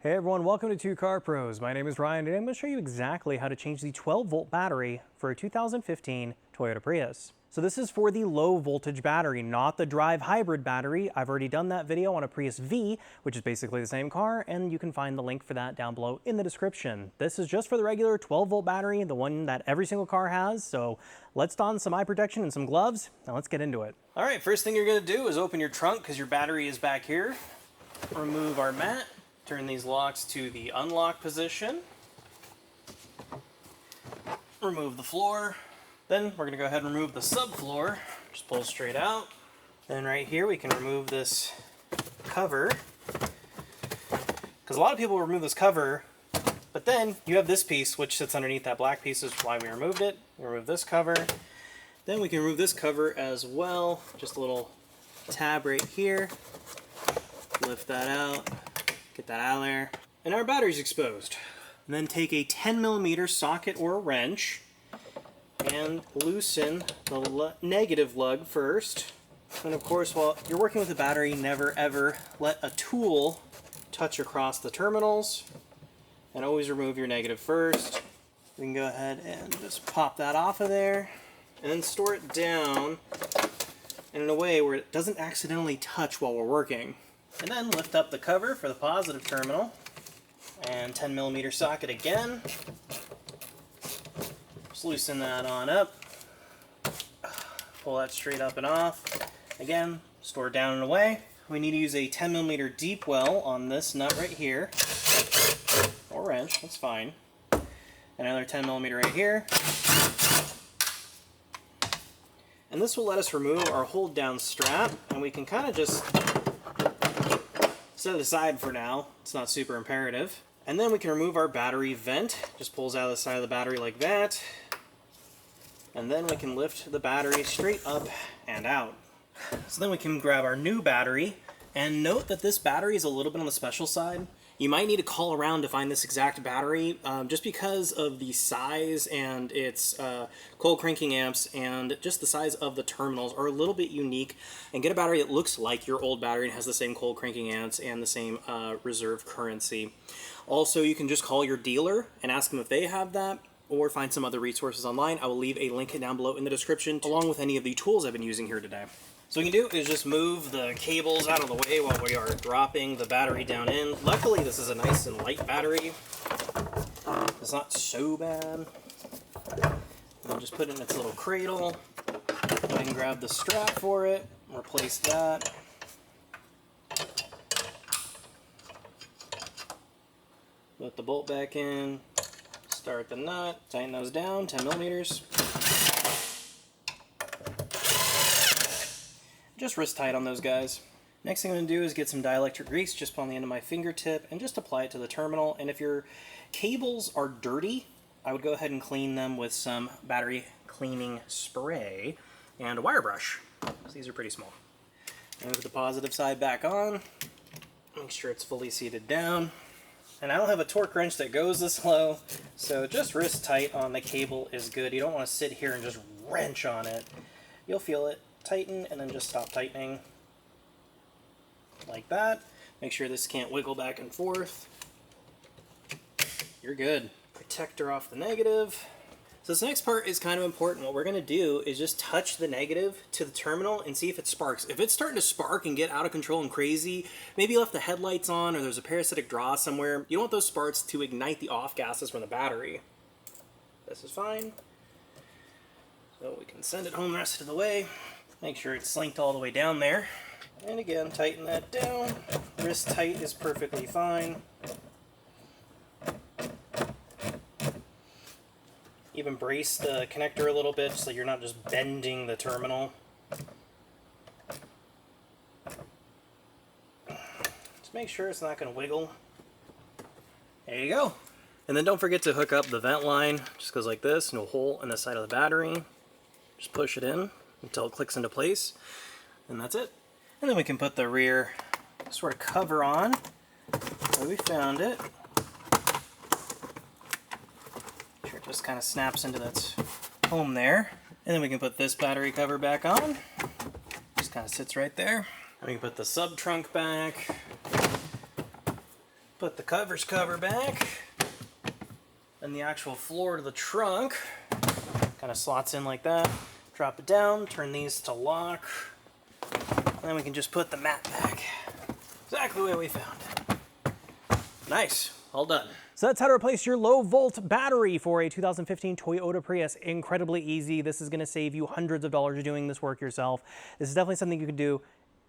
Hey everyone, welcome to Two Car Pros. My name is Ryan and I'm going to show you exactly how to change the 12-volt battery for a 2015 Toyota Prius. So this is for the low voltage battery, not the drive hybrid battery. I've already done that video on a Prius V, which is basically the same car, and you can find the link for that down below in the description. This is just for the regular 12-volt battery, the one that every single car has. So let's don some eye protection and some gloves, and let's get into it. All right, first thing you're going to do is open your trunk because your battery is back here. Remove our mat. Turn these locks to the unlock position. Remove the floor. Then we're going to go ahead and remove the subfloor. Just pull straight out. Then right here we can remove this cover. Because a lot of people remove this cover, but then you have this piece which sits underneath that black piece, is why we removed it. We remove this cover. Then we can remove this cover as well. Just a little tab right here. Lift that out. Get that out of there. And our battery's exposed. And then take a 10mm socket or a wrench and loosen the negative lug first. And of course, while you're working with the battery, never ever let a tool touch across the terminals. And always remove your negative first. We can go ahead and just pop that off of there. And then store it down in a way where it doesn't accidentally touch while we're working. And then lift up the cover for the positive terminal, and 10mm socket again. Just loosen that on up. Pull that straight up and off. Again, store it down and away. We need to use a 10mm deep well on this nut right here, or wrench, that's fine. Another 10mm right here. And this will let us remove our hold down strap, and we can kind of just set it aside for now. It's not super imperative. And then we can remove our battery vent. Just pulls out the side of the battery like that. And then we can lift the battery straight up and out. So then we can grab our new battery. And note that this battery is a little bit on the special side. You might need to call around to find this exact battery just because of the size and its cold cranking amps, and just the size of the terminals are a little bit unique. And get a battery that looks like your old battery and has the same cold cranking amps and the same reserve currency. Also, you can just call your dealer and ask them if they have that, or find some other resources online. I will leave a link down below in the description, along with any of the tools I've been using here today. So what you can do is just move the cables out of the way while we are dropping the battery down in. Luckily, this is a nice and light battery. It's not so bad. And just put it in its little cradle. I can grab the strap for it, replace that. Put the bolt back in, start the nut, tighten those down, 10mm. Just wrist tight on those guys. Next thing I'm going to do is get some dielectric grease just on the end of my fingertip and just apply it to the terminal. And if your cables are dirty, I would go ahead and clean them with some battery cleaning spray and a wire brush. So these are pretty small. Move the positive side back on. Make sure it's fully seated down. And I don't have a torque wrench that goes this low, so just wrist tight on the cable is good. You don't want to sit here and just wrench on it. You'll feel it. Tighten and then just stop tightening like that. Make sure this can't wiggle back and forth. You're good. Protector off the negative. So this next part is kind of important. What we're going to do is just touch the negative to the terminal and see if it sparks. If it's starting to spark and get out of control and crazy, maybe you left the headlights on or there's a parasitic draw somewhere, you don't want those sparks to ignite the off gases from the battery. This is fine. So we can send it home the rest of the way. Make sure it's slinked all the way down there. And again, tighten that down. Wrist tight is perfectly fine. Even brace the connector a little bit so you're not just bending the terminal. Just make sure it's not going to wiggle. There you go. And then don't forget to hook up the vent line. Just goes like this, no hole in the side of the battery. Just push it in until it clicks into place, and that's it. And then we can put the rear sort of cover on where we found it. Make sure it just kind of snaps into its home there. And then we can put this battery cover back on. Just kind of sits right there. And we can put the sub trunk back. Put the cover back, and the actual floor to the trunk kind of slots in like that. Drop it down, turn these to lock, and then we can just put the mat back. Exactly the way we found it. Nice, all done. So that's how to replace your low volt battery for a 2015 Toyota Prius. Incredibly easy. This is going to save you hundreds of dollars doing this work yourself. This is definitely something you can do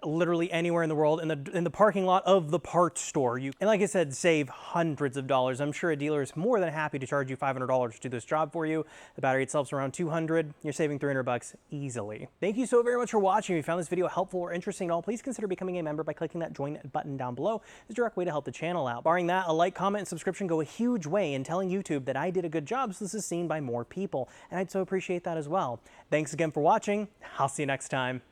literally anywhere in the world, in the parking lot of the parts store. And like I said, save hundreds of dollars. I'm sure a dealer is more than happy to charge you $500 to do this job for you. The battery itself is around $200. You're saving $300 easily. Thank you so very much for watching. If you found this video helpful or interesting at all, please consider becoming a member by clicking that join button down below. It's a direct way to help the channel out. Barring that, a like, comment, and subscription go a huge way in telling YouTube that I did a good job, so this is seen by more people. And I'd so appreciate that as well. Thanks again for watching. I'll see you next time.